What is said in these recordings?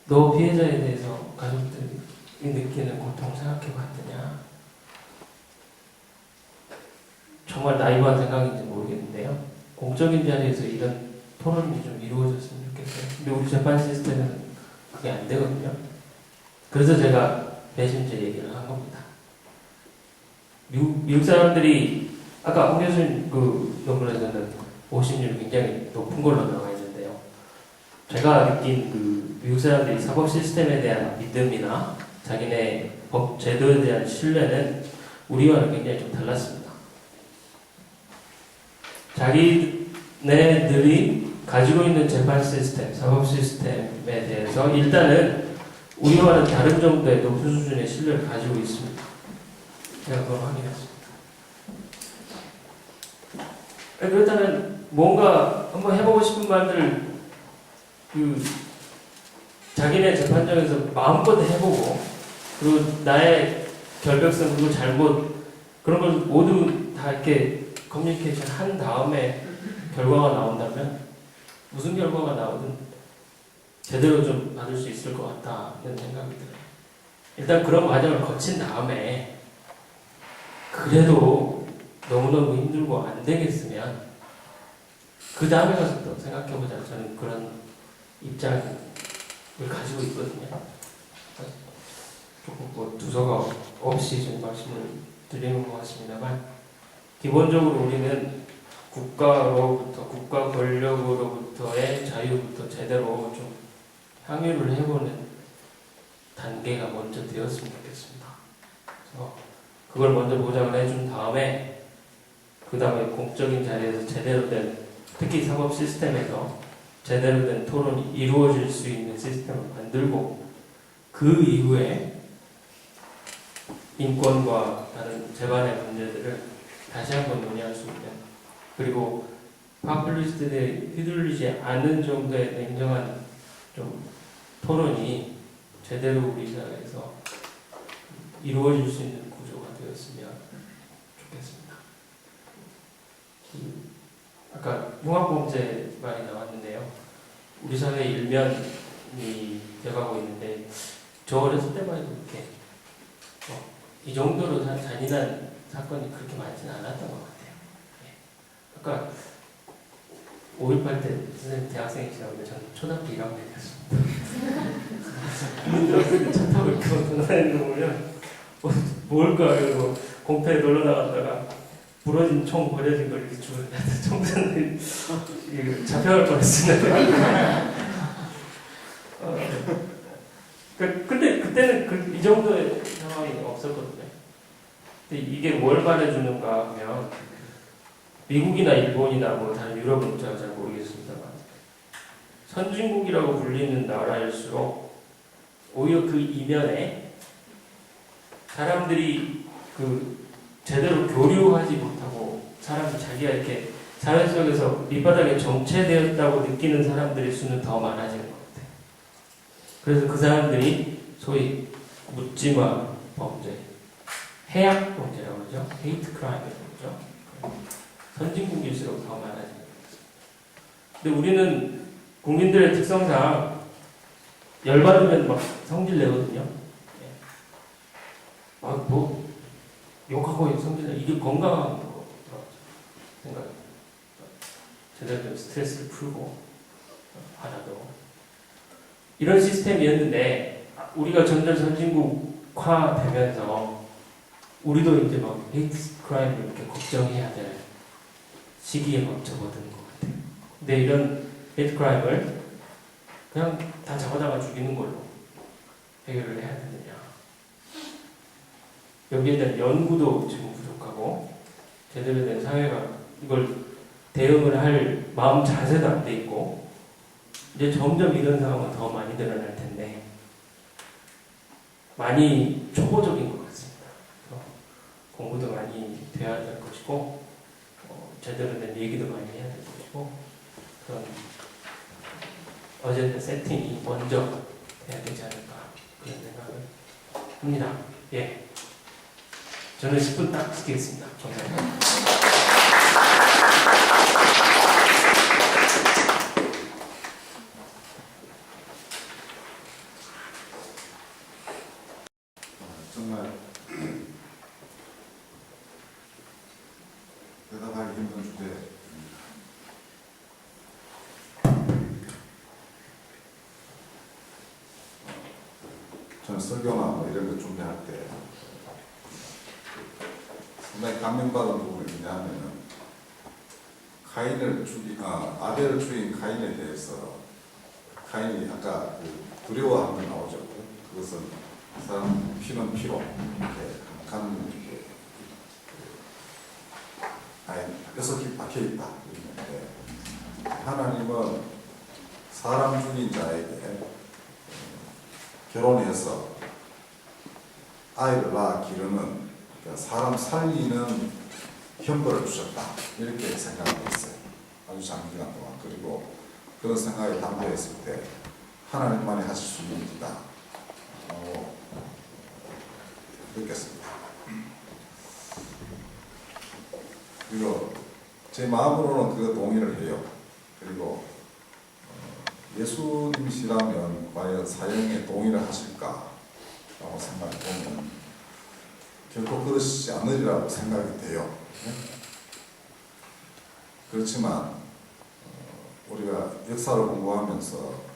너 피해자에 대해서 가족들이 느끼는 고통 생각해 봤느냐? 정말 나이브한 생각인지 모르겠는데요. 공적인 자리에서 이런 토론이 좀 이루어졌으면 좋겠어요. 근데 우리 재판 시스템에는 그게 안 되거든요. 그래서 제가 배심제 얘기를 한 겁니다. 미국 사람들이 아까 홍 교수님 그 논문에서는 오심률이 굉장히 높은 걸로 나와 있는데요. 제가 느낀 그 미국 사람들이 사법 시스템에 대한 믿음이나 자기네 법 제도에 대한 신뢰는 우리와는 굉장히 좀 달랐습니다. 자기네들이 가지고 있는 재판 시스템, 사법 시스템에 대해서 일단은 우리와는 다른 정도의 높은 수준의 신뢰를 가지고 있습니다. 제가 그걸 확인했습니다. 그렇다면 뭔가 한번 해보고 싶은 말들 자기네 재판정에서 마음껏 해보고 그리고 나의 결벽성 그리고 잘못 그런 걸 모두 다 이렇게 커뮤니케이션 한 다음에 결과가 나온다면 무슨 결과가 나오든 제대로 좀 받을 수 있을 것 같다는 생각이 들어요. 일단 그런 과정을 거친 다음에 그래도 너무너무 힘들고 안 되겠으면 그 다음에 가서 또 생각해보자. 저는 그런 입장을 가지고 있거든요. 조금 뭐 두서가 없이 좀 말씀을 드리는 것 같습니다만 기본적으로 우리는 국가로부터 국가 권력으로부터의 자유부터 제대로 좀 향유를 해보는 단계가 먼저 되었으면 좋겠습니다. 그래서 그걸 먼저 보장을 해준 다음에 그 다음에 공적인 자리에서 제대로 된 특히 사법 시스템에서 제대로 된 토론이 이루어질 수 있는 시스템을 만들고 그 이후에 인권과 다른 재반의 문제들을 다시 한번 논의할 수 있는 그리고 파퓰리스트들이 휘둘리지 않는 정도의 냉정한 좀 토론이 제대로 우리 사회에서 이루어질 수 있는 구조가 되었으면 좋겠습니다. 아까 흉악범죄 말이 나왔는데요. 우리 사회 일면이 돼가고 있는데 저 어렸을 때만 해도 이렇게 이 정도로 잔인한 사건이 그렇게 많지는 않았던 것 같아요. 아까 5.18 때 선생님 대학생이시라고 저는 초등학교 1학년이었습니다. 들었을 때 차 타고 이렇게 돌아다니는 거 보면 뭘까 이러고 공터에 놀러 나갔다가 부러진 총 버려진 걸 이렇게 주고 총장들이 잡혀갈 뻔했습니다. 근데 그때는 이 정도의 상황이 없었거든요. 근데 이게 뭘 말해주는가 하면 미국이나 일본이나 뭐 다른 유럽은 제가 잘 모르겠습니다만 선진국이라고 불리는 나라일수록 오히려 그 이면에 사람들이 제대로 교류하지 못하고 사람이 자기가 이렇게 사회 속에서 밑바닥에 정체되었다고 느끼는 사람들의 수는 더 많아지는 것 같아요. 그래서 그 사람들이 소위 묻지마 범죄, 해악 범죄라고 그러죠. 헤이트 크라임이라고 그러죠. 선진국일수록 더 많아지는 거죠. 근데 우리는 국민들의 특성상 열받으면 막 성질 내거든요. 막 뭐 욕하고 성질 내 이게 건강한 거라고 생각해요. 제대로 좀 스트레스를 풀고 하나도 이런 시스템이었는데 우리가 점점 선진국화 되면서 우리도 이제 막 헤이트 크라임을 이렇게 걱정해야 될 시기에 막 접어드는 것 같아요. 근데 이런 헤이트 크라임을 그냥 다 잡아다가 죽이는 걸로 해결을 해야 되느냐. 여기에 대한 연구도 지금 부족하고 제대로 된 사회가 이걸 대응을 할 마음 자세도 안 돼 있고 이제 점점 이런 상황은 더 많이 드러날 텐데 많이 초보적인 것 같습니다. 공부도 많이 돼야 될 것이고 제대로 된 얘기도 많이 해야 될 것이고 그런 어제의 세팅이 먼저 돼야 되지 않을까 그런 생각을 합니다. 예, 저는 10분 딱 지키겠습니다. 감사합니다. 대답하기 힘든 주제입니다. 저는 설교나 뭐 이런 거 준비할 때 상당히 감명받은 부분이 뭐냐면은 아벨을 죽인 카인에 대해서 카인이 아까 두려워하는 게 나오죠. 그것은 사람 피는 피로 이렇게 한 이렇게 뼈석이 박혀 있다. 이렇게 하나님은 사람 죽인 자에게 결혼해서 아이를 낳아 기르는 그러니까 사람 살리는 형벌을 주셨다. 이렇게 생각하고 있어요. 아주 장기간 동안. 그리고 그런 생각에 담대했을 때 하나님만이 하실 수 있는 일이다. 느꼈습니다. 그리고 제 마음으로는 그 동의를 해요. 그리고 예수님이시라면 과연 사형에 동의를 하실까? 라고 생각해보면 결코 그러시지 않으리라고 생각이 돼요. 그렇지만 우리가 역사를 공부하면서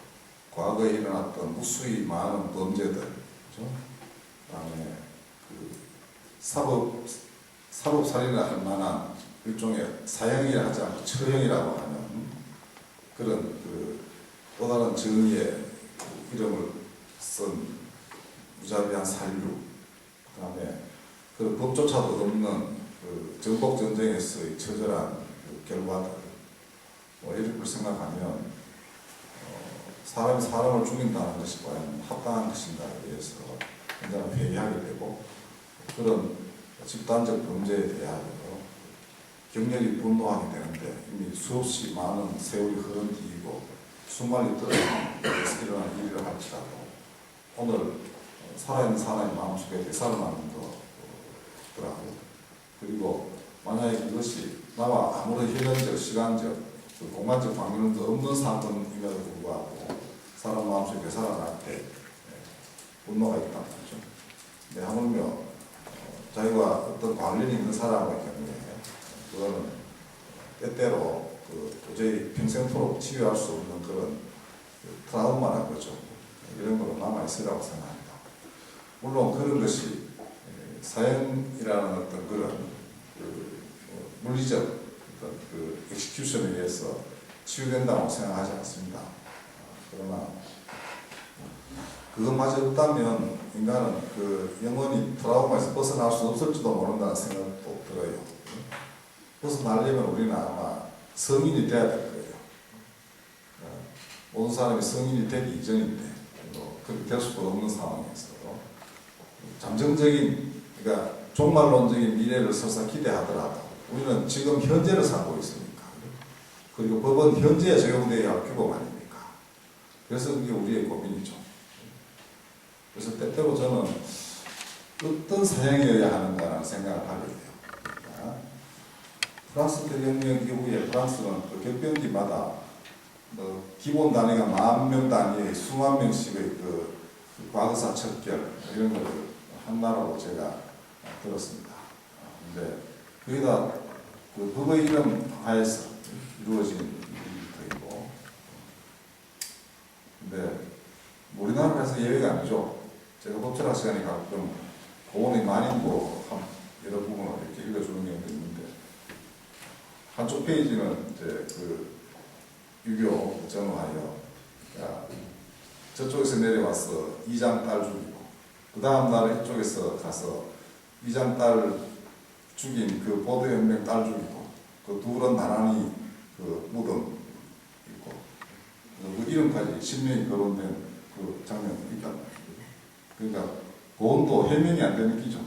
과거에 일어났던 무수히 많은 범죄들, 그렇죠? 그다음에 사법살인을 할 만한 일종의 사형이라 하지 않고 처형이라고 하는 그런 또 다른 정의의 이름을 쓴 무자비한 산류, 그다음에 그 법조차도 없는 정복 전쟁에서의 처절한 결과들, 이런 걸 생각하면 사람이 사람을 죽인다는 것이 과연 합당한 것인가에 대해서 굉장히 회의하게 되고 그런 집단적 범죄에 대하여 격렬히 분노하게 되는데 이미 수없이 많은 세월이 흐른 뒤이고 수많이 떨어져서 일어난 일이라 할지라도 오늘 살아있는 사람의 마음속에 되살아나는 거더라고요. 그리고 만약에 이것이 나와 아무런 혈연적, 시간적, 공간적 관계도 없는 사건임에도 불구하고 사람 마음속에 되살아날 때 분노가 있단 말이죠. 근데 하물며 자기가 어떤 관련이 있는 사람의 경우에 그거는 때때로 도저히 평생토록 치유할 수 없는 그런 트라우마라는 거죠. 이런 걸로 남아있으라고 생각합니다. 물론 그런 것이 사형이라는 어떤 그런 물리적 어떤 엑스큐션에 의해서 치유된다고 생각하지 않습니다. 그러나 그것마저 없다면 인간은 영원히 트라우마에서 벗어날 수 없을지도 모른다는 생각도 들어요. 벗어나려면 우리는 아마 성인이 돼야 될 거예요. 모든 사람이 성인이 되기 이전인데 그렇게 될 수도 없는 상황에서 잠정적인, 그러니까 종말론적인 미래를 설사 기대하더라도 우리는 지금 현재를 살고 있으니까, 그리고 법은 현재에 적용되어야 할 규범 아닙니까? 그래서 그게 우리의 고민이죠. 그래서 때때로 저는 어떤 사형이어야 하는가라는 생각을 하게 돼요. 프랑스 대혁명 이후에 프랑스는 격변지마다 기본 단위가 10,000명 단위의 수만 명씩의 과거사 척결 이런 걸 한다라고 제가 들었습니다. 근데 그게 다 법의 이름 하에서 이루어진 일들이고, 근데 우리나라에서 예외가 아니죠. 제가 법철학 시간에 가끔 고온의 만인고 여러 부분을 이렇게 읽어주는 경우도 있는데, 한쪽 페이지는 이제 유교 전후하여 저쪽에서 내려와서 이장 딸 죽이고, 그 다음 날 이쪽에서 가서 이장 딸 죽인 보드연맹 딸 죽이고, 둘은 나란히 무덤 있고, 그 이름까지 신명이 거론된 장면이 있단 말이에요. 그러니까 고온도 해명이 안 되는 기죠.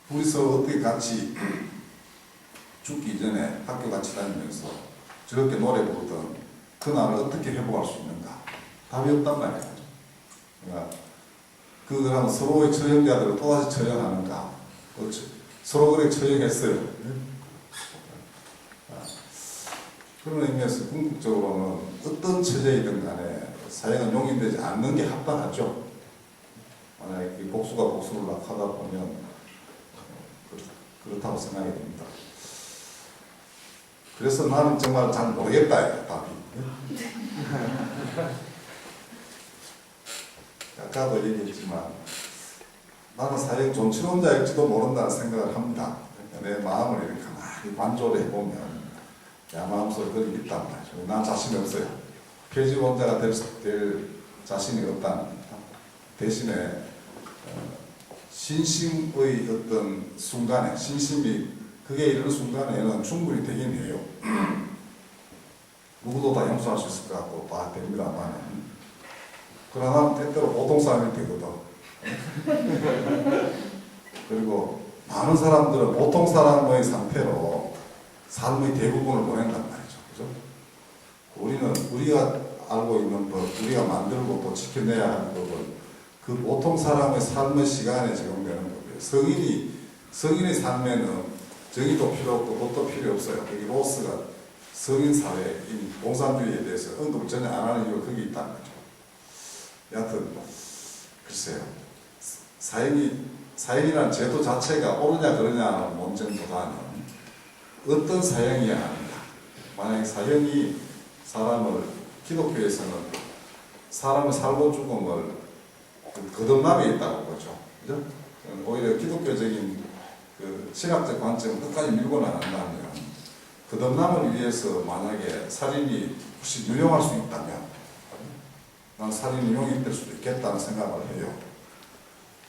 둘이서 어떻게 같이 죽기 전에 학교 같이 다니면서 저렇게 노래 부르던 그날을 어떻게 회복할 수 있는가? 답이 없단 말이에요. 그러니까 그거랑 서로의 처형자들을 또다시 처형하는가? 서로 그렇게 처형했어요. 그런 의미에서 궁극적으로는 어떤 처제이든 간에 사형은 용인되지 않는 게 합당하죠. 만약에 복수가 복수를 하다 보면 그렇다고 생각이 됩니다. 그래서 나는 정말 잘 모르겠다, 답이. 아까도 얘기했지만 나는 사형 존치론자일지도 모른다는 생각을 합니다. 그러니까 내 마음을 이렇게 가만히 관조를 해보면 내 마음속에 그런 게 있단 말이죠. 난 자신이 없어요. 폐지론자가 될 자신이 없다는 겁니다. 대신에 신심의 어떤 순간에, 신심이 그게 이르는 순간에는 충분히 되긴 해요. 누구도 다 용서할 수 있을 것 같고 다 됩니다만, 그러나 때때로 보통 사람이 되거든. 그리고 많은 사람들은 보통 사람의 상태로 삶의 대부분을 보낸단 말이죠. 그죠? 우리는 우리가 알고 있는 법, 우리가 만들고 또 지켜내야 하는 법은 그 보통 사람의 삶의 시간에 적용되는 법이에요. 성인의 삶에는 정의도 필요 없고 법도 필요 없어요. 여기 로스가 성인 사회, 공산주의에 대해서 언급을 전혀 안 하는 이유가 거기 있다는 거죠. 여하튼 글쎄요. 사형이라는 제도 자체가 옳으냐 그러냐는 논쟁보다는 어떤 사형이어야 하는가. 만약에 사형이 기독교에서는 사람의 살고 죽음을 거듭남에 있다고 보죠. 그죠? 오히려 기독교적인 그 신학적 관점을 끝까지 밀고 나간다면 거듭남을 위해서 만약에 살인이 혹시 유용할 수 있다면 난 살인이 용익될 수도 있겠다는 생각을 해요.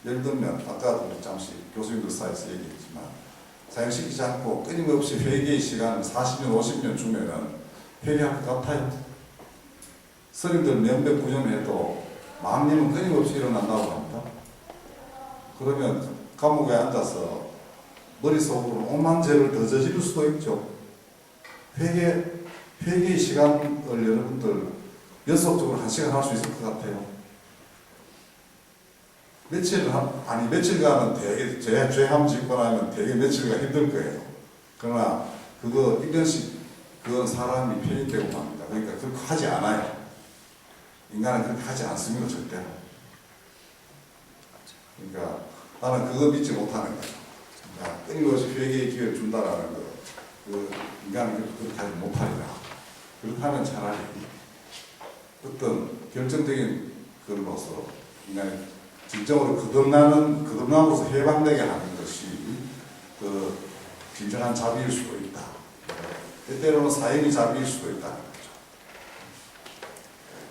예를 들면 아까도 잠시 교수님들 사이에서 얘기했지만 사형시키지 않고 끊임없이 회개의 시간을 40년, 50년 주면은 회개할 것 같아요. 스님들 몇백 구념해도 망님은 끊임없이 일어난다고 합니다. 그러면 감옥에 앉아서 머릿속으로 오만 죄를 더 저지를 수도 있죠. 회개의 시간을 여러분들 연속적으로 1시간 할 수 있을 것 같아요. 며칠간은 되게 죄함 짓고 나면 되게 며칠간 힘들 거예요. 그러나 그거 1년씩 그건 사람이 편입되고 맙니다. 그러니까 그렇게 하지 않아요. 인간은 그렇게 하지 않습니다. 절대로. 그러니까 나는 그거 믿지 못하는 거예요. 그러니까 끊임없이 회개의 기회를 준다라는 거. 인간은 그렇게 하지 못하리라. 그렇게 하면 차라리 어떤 결정적인 것으로 인간이 진정으로 거듭남으로서 해방되게 하는 것이 그 진정한 자비일 수도 있다. 때때로는 사형이 자비일 수도 있다는 거죠.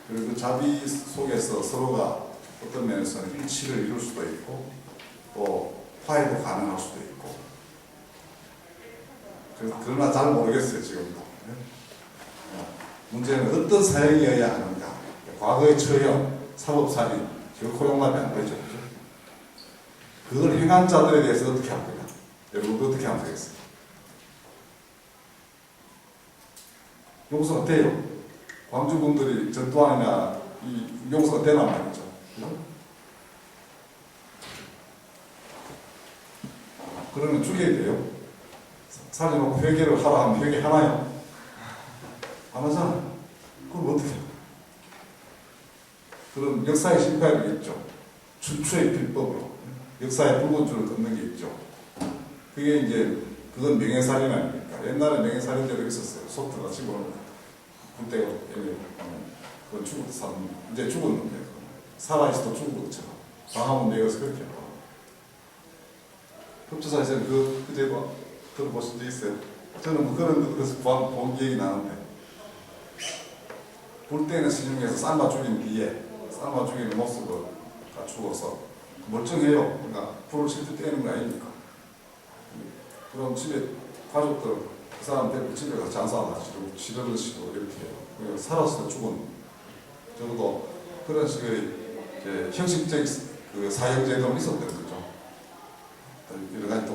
그리고 그 자비 속에서 서로가 어떤 면에서는 일치를 이룰 수도 있고 또 화해도 가능할 수도 있고 그러나 잘 모르겠어요 지금도. 문제는 어떤 사형이어야 하는가. 과거의 처형, 사법살인 결코 용납이 안 되죠. 그걸 행한 자들에 대해서 어떻게 할 거냐. 여러분 어떻게 하면 되겠어요? 용서가 돼요. 광주분들이 전두환이나 용서가 되란 말이죠. 그러면 죽여야 돼요. 살려놓고 회개를 하라 하면 회개하나요? 안 하잖아. 그럼 어떻게 해요? 그럼 역사의 심판이 있죠. 추추의 필법으로 역사의 붉은 줄을 걷는 게 있죠. 그게 이제 그건 명예살인 아닙니까? 옛날에 명예살인제도 있었어요. 소트가 집어넣는 군대가 그건 이제 죽었는데 살아있어도 죽은 것처럼 방화문 내에서 그렇게 해요. 법조사에서는 그제 들어보신 적 있어요? 저는 그런 것을 본 기억이 나는데 불 때는 신중에서 삶아 죽인 뒤에 삶아 죽이는 모습을 갖추어서 멀쩡해요. 그러니까 불을 실제 떼는 거 아닙니까? 그럼 집에 가족들 그 사람 데리고 집에 가서 장사하시고 지르시고 이렇게 해요. 살았을 때 죽은 적어도 그런 식의 형식적 그 사형제도는 있었던 거죠. 여러 가지